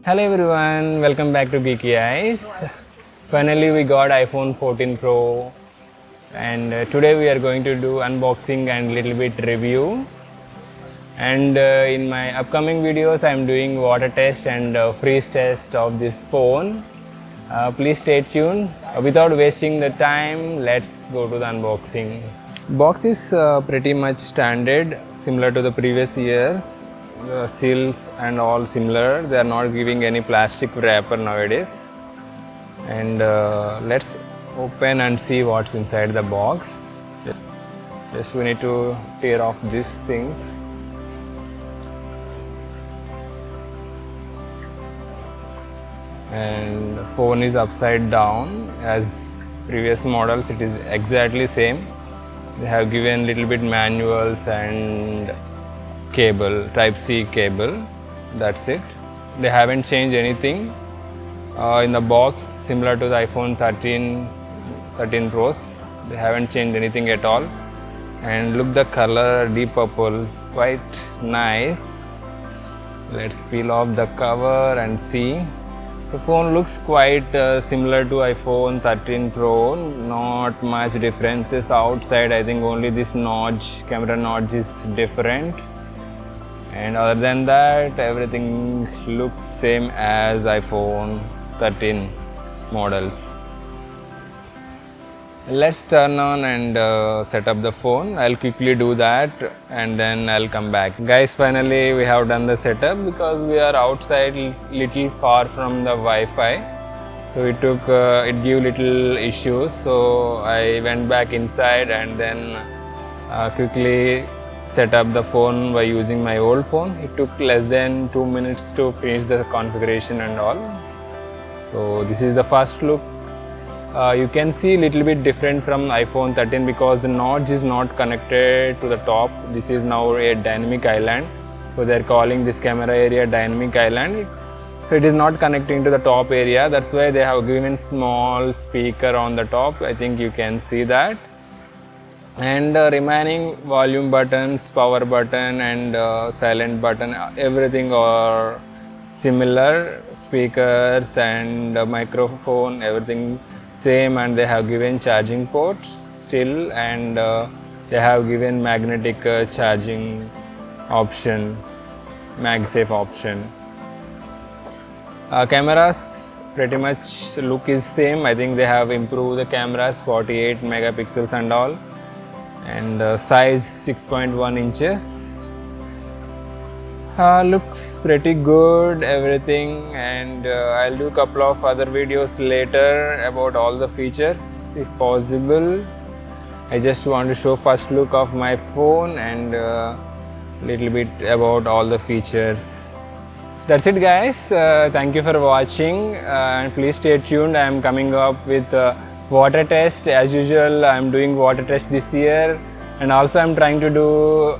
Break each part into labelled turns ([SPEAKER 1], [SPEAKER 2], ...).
[SPEAKER 1] Hello everyone, welcome back to Geeky Eyes. Finally we got iPhone 14 Pro and today we are going to do unboxing and little bit review. And in my upcoming videos I am doing water test and freeze test of this phone. Please stay tuned. Without wasting the time, let's go to the unboxing. Box is pretty much standard, similar to the previous years. The seals and all similar. They are not giving any plastic wrapper nowadays. And let's open and see what's inside the box. Just we need to tear off these things. And the phone is upside down as previous models. It is exactly same. They have given little bit manuals and cable, type C cable, that's it. They haven't changed anything in the box, similar to the iPhone 13 Pros. They haven't changed anything at all. And look, the color deep purple is quite nice. Let's peel off the cover and see. The phone looks quite similar to iPhone 13 Pro, not much differences outside. I think only this notch, camera notch is different. And other than that, everything looks same as iPhone 13 models. Let's turn on and set up the phone. I'll quickly do that and then I'll come back. Guys, finally we have done the setup because we are outside little far from the Wi-Fi. So it gave little issues. So I went back inside and then quickly set up the phone by using my old phone. It took less than 2 minutes to finish the configuration and all. So this is the first look. You can see a little bit different from iPhone 13 because the notch is not connected to the top. This is now a dynamic island. So they are calling this camera area dynamic island. So it is not connecting to the top area. That's why they have given small speaker on the top. I think you can see that. And remaining volume buttons, power button and silent button, everything are similar. Speakers and microphone, everything same, and they have given charging ports still, and they have given magnetic charging option, MagSafe option. Cameras pretty much look is same. I think they have improved the cameras, 48 megapixels and all, and size 6.1 inches. Looks pretty good, everything, and I'll do a couple of other videos later about all the features if possible. I just want to show first look of my phone and little bit about all the features. That's it guys, thank you for watching and please stay tuned. I am coming up with water test as usual. I am doing water test this year, and also I am trying to do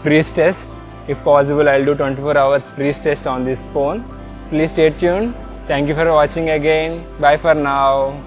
[SPEAKER 1] freeze test. If possible, I'll do 24 hours freeze test on this phone. Please stay tuned. Thank you for watching again. Bye for now.